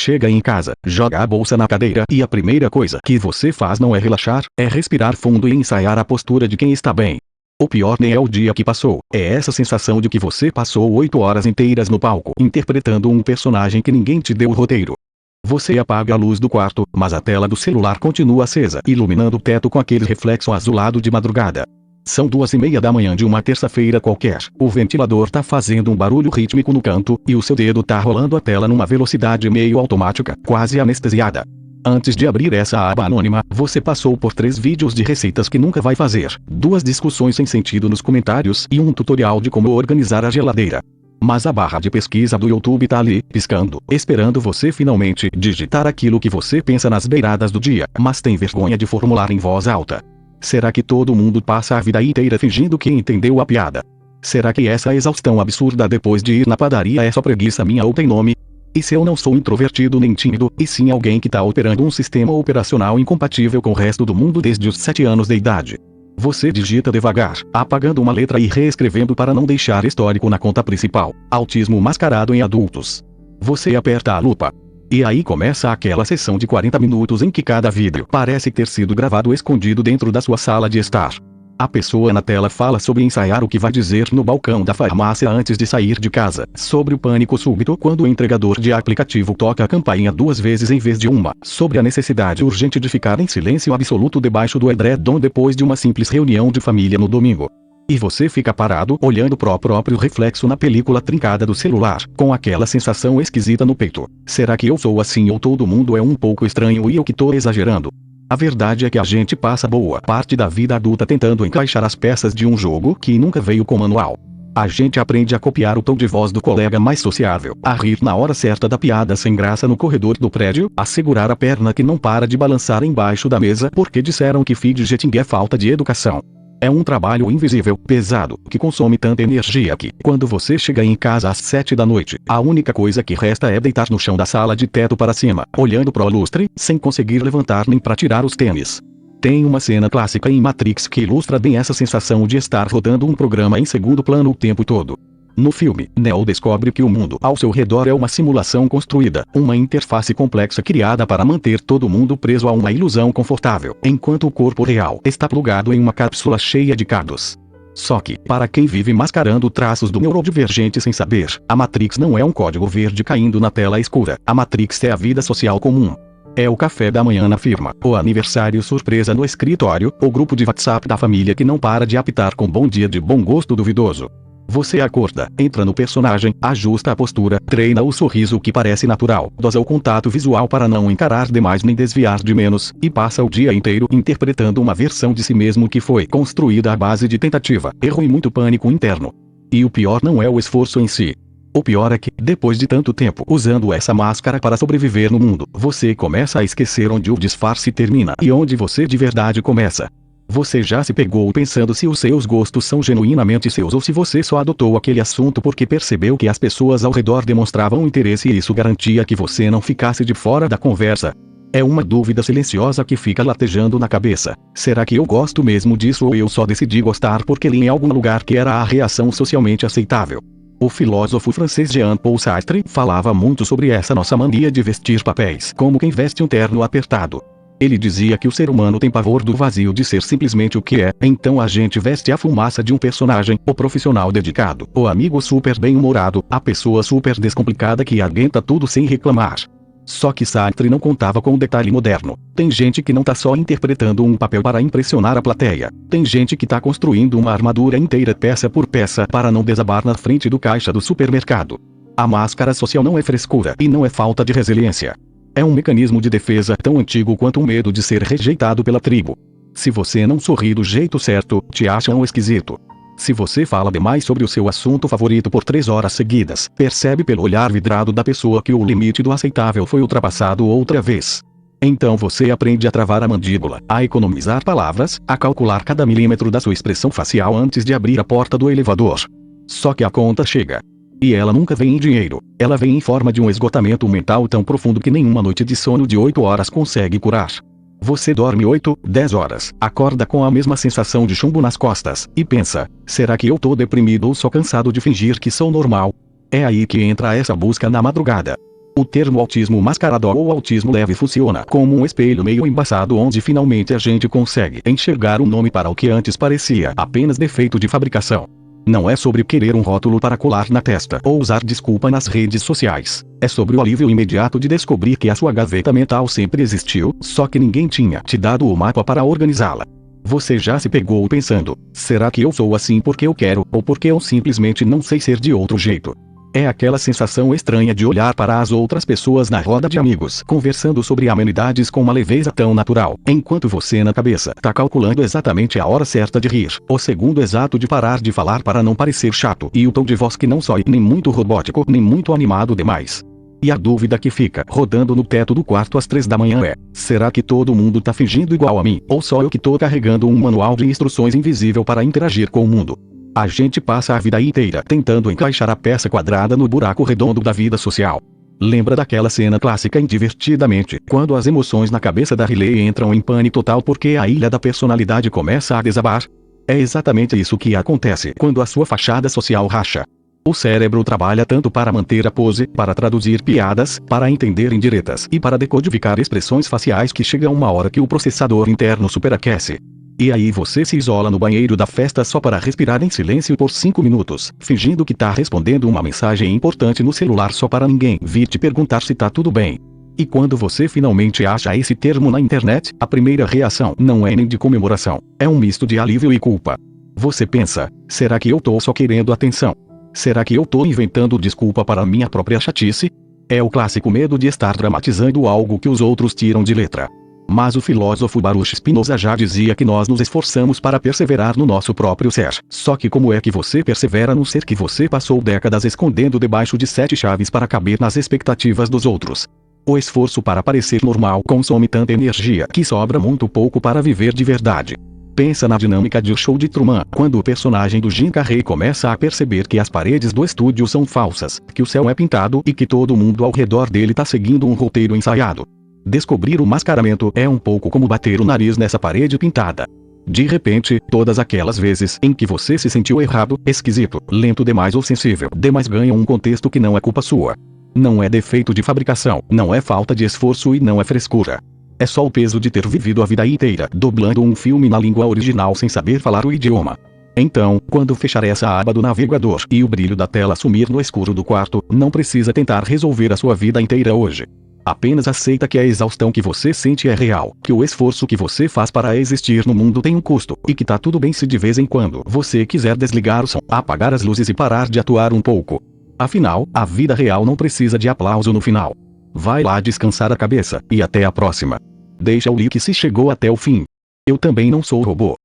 chega em casa, joga a bolsa na cadeira e a primeira coisa que você faz não é relaxar, é respirar fundo e ensaiar a postura de quem está bem. O pior nem é o dia que passou, é essa sensação de que você passou 8 horas inteiras no palco interpretando um personagem que ninguém te deu o roteiro. Você apaga a luz do quarto, mas a tela do celular continua acesa, iluminando o teto com aquele reflexo azulado de madrugada. São 2:30 da manhã de uma terça-feira qualquer, o ventilador tá fazendo um barulho rítmico no canto, e o seu dedo tá rolando a tela numa velocidade meio automática, quase anestesiada. Antes de abrir essa aba anônima, você passou por 3 vídeos de receitas que nunca vai fazer, 2 discussões sem sentido nos comentários e um tutorial de como organizar a geladeira. Mas a barra de pesquisa do YouTube tá ali, piscando, esperando você finalmente digitar aquilo que você pensa nas beiradas do dia, mas tem vergonha de formular em voz alta. Será que todo mundo passa a vida inteira fingindo que entendeu a piada? Será que essa exaustão absurda depois de ir na padaria é só preguiça minha ou tem nome? E se eu não sou introvertido nem tímido, e sim alguém que tá operando um sistema operacional incompatível com o resto do mundo desde os 7 anos de idade? Você digita devagar, apagando uma letra e reescrevendo para não deixar histórico na conta principal. Autismo mascarado em adultos. Você aperta a lupa. E aí começa aquela sessão de 40 minutos em que cada vídeo parece ter sido gravado escondido dentro da sua sala de estar. A pessoa na tela fala sobre ensaiar o que vai dizer no balcão da farmácia antes de sair de casa, sobre o pânico súbito quando o entregador de aplicativo toca a campainha 2 vezes em vez de uma, sobre a necessidade urgente de ficar em silêncio absoluto debaixo do edredom depois de uma simples reunião de família no domingo. E você fica parado olhando pro próprio reflexo na película trincada do celular, com aquela sensação esquisita no peito. Será que eu sou assim ou todo mundo é um pouco estranho e eu que tô exagerando? A verdade é que a gente passa boa parte da vida adulta tentando encaixar as peças de um jogo que nunca veio com manual. A gente aprende a copiar o tom de voz do colega mais sociável, a rir na hora certa da piada sem graça no corredor do prédio, a segurar a perna que não para de balançar embaixo da mesa porque disseram que fidgeting é falta de educação. É um trabalho invisível, pesado, que consome tanta energia que, quando você chega em casa às 7 da noite, a única coisa que resta é deitar no chão da sala de teto para cima, olhando pro lustre, sem conseguir levantar nem para tirar os tênis. Tem uma cena clássica em Matrix que ilustra bem essa sensação de estar rodando um programa em segundo plano o tempo todo. No filme, Neo descobre que o mundo ao seu redor é uma simulação construída, uma interface complexa criada para manter todo mundo preso a uma ilusão confortável, enquanto o corpo real está plugado em uma cápsula cheia de cabos. Só que, para quem vive mascarando traços do neurodivergente sem saber, a Matrix não é um código verde caindo na tela escura, a Matrix é a vida social comum. É o café da manhã na firma, o aniversário surpresa no escritório, o grupo de WhatsApp da família que não para de apitar com bom dia de bom gosto duvidoso. Você acorda, entra no personagem, ajusta a postura, treina o sorriso que parece natural, dosa o contato visual para não encarar demais nem desviar de menos, e passa o dia inteiro interpretando uma versão de si mesmo que foi construída à base de tentativa, erro e muito pânico interno. E o pior não é o esforço em si. O pior é que, depois de tanto tempo usando essa máscara para sobreviver no mundo, você começa a esquecer onde o disfarce termina e onde você de verdade começa. Você já se pegou pensando se os seus gostos são genuinamente seus ou se você só adotou aquele assunto porque percebeu que as pessoas ao redor demonstravam interesse e isso garantia que você não ficasse de fora da conversa? É uma dúvida silenciosa que fica latejando na cabeça. Será que eu gosto mesmo disso ou eu só decidi gostar porque li em algum lugar que era a reação socialmente aceitável? O filósofo francês Jean-Paul Sartre falava muito sobre essa nossa mania de vestir papéis como quem veste um terno apertado. Ele dizia que o ser humano tem pavor do vazio de ser simplesmente o que é, então a gente veste a fumaça de um personagem, o profissional dedicado, o amigo super bem-humorado, a pessoa super descomplicada que aguenta tudo sem reclamar. Só que Sartre não contava com o detalhe moderno. Tem gente que não tá só interpretando um papel para impressionar a plateia. Tem gente que tá construindo uma armadura inteira peça por peça para não desabar na frente do caixa do supermercado. A máscara social não é frescura e não é falta de resiliência. É um mecanismo de defesa tão antigo quanto o medo de ser rejeitado pela tribo. Se você não sorri do jeito certo, te acham esquisito. Se você fala demais sobre o seu assunto favorito por 3 horas seguidas, percebe pelo olhar vidrado da pessoa que o limite do aceitável foi ultrapassado outra vez. Então você aprende a travar a mandíbula, a economizar palavras, a calcular cada milímetro da sua expressão facial antes de abrir a porta do elevador. Só que a conta chega. E ela nunca vem em dinheiro, ela vem em forma de um esgotamento mental tão profundo que nenhuma noite de sono de 8 horas consegue curar. Você dorme 8, 10 horas, acorda com a mesma sensação de chumbo nas costas, e pensa, será que eu tô deprimido ou só cansado de fingir que sou normal? É aí que entra essa busca na madrugada. O termo autismo mascarado ou autismo leve funciona como um espelho meio embaçado onde finalmente a gente consegue enxergar um nome para o que antes parecia apenas defeito de fabricação. Não é sobre querer um rótulo para colar na testa ou usar desculpa nas redes sociais. É sobre o alívio imediato de descobrir que a sua gaveta mental sempre existiu, só que ninguém tinha te dado o mapa para organizá-la. Você já se pegou pensando, será que eu sou assim porque eu quero, ou porque eu simplesmente não sei ser de outro jeito? É aquela sensação estranha de olhar para as outras pessoas na roda de amigos, conversando sobre amenidades com uma leveza tão natural, enquanto você na cabeça tá calculando exatamente a hora certa de rir, o segundo exato de parar de falar para não parecer chato, e o tom de voz que não soe nem muito robótico, nem muito animado demais. E a dúvida que fica rodando no teto do quarto às 3 da manhã é, será que todo mundo tá fingindo igual a mim, ou só eu que tô carregando um manual de instruções invisível para interagir com o mundo? A gente passa a vida inteira tentando encaixar a peça quadrada no buraco redondo da vida social. Lembra daquela cena clássica em Divertidamente, quando as emoções na cabeça da Riley entram em pânico total porque a ilha da personalidade começa a desabar? É exatamente isso que acontece quando a sua fachada social racha. O cérebro trabalha tanto para manter a pose, para traduzir piadas, para entender indiretas e para decodificar expressões faciais que chega uma hora que o processador interno superaquece. E aí você se isola no banheiro da festa só para respirar em silêncio por 5 minutos, fingindo que tá respondendo uma mensagem importante no celular só para ninguém vir te perguntar se tá tudo bem. E quando você finalmente acha esse termo na internet, a primeira reação não é nem de comemoração, é um misto de alívio e culpa. Você pensa, será que eu tô só querendo atenção? Será que eu tô inventando desculpa para minha própria chatice? É o clássico medo de estar dramatizando algo que os outros tiram de letra. Mas o filósofo Baruch Spinoza já dizia que nós nos esforçamos para perseverar no nosso próprio ser. Só que como é que você persevera no ser que você passou décadas escondendo debaixo de 7 chaves para caber nas expectativas dos outros? O esforço para parecer normal consome tanta energia que sobra muito pouco para viver de verdade. Pensa na dinâmica de O Show de Truman, quando o personagem do Jim Carrey começa a perceber que as paredes do estúdio são falsas, que o céu é pintado e que todo mundo ao redor dele tá seguindo um roteiro ensaiado. Descobrir o mascaramento é um pouco como bater o nariz nessa parede pintada. De repente, todas aquelas vezes em que você se sentiu errado, esquisito, lento demais ou sensível demais ganham um contexto que não é culpa sua. Não é defeito de fabricação, não é falta de esforço e não é frescura. É só o peso de ter vivido a vida inteira dublando um filme na língua original sem saber falar o idioma. Então, quando fechar essa aba do navegador e o brilho da tela sumir no escuro do quarto, não precisa tentar resolver a sua vida inteira hoje. Apenas aceita que a exaustão que você sente é real, que o esforço que você faz para existir no mundo tem um custo, e que tá tudo bem se de vez em quando você quiser desligar o som, apagar as luzes e parar de atuar um pouco. Afinal, a vida real não precisa de aplauso no final. Vai lá descansar a cabeça, e até a próxima. Deixa o like se chegou até o fim. Eu também não sou robô.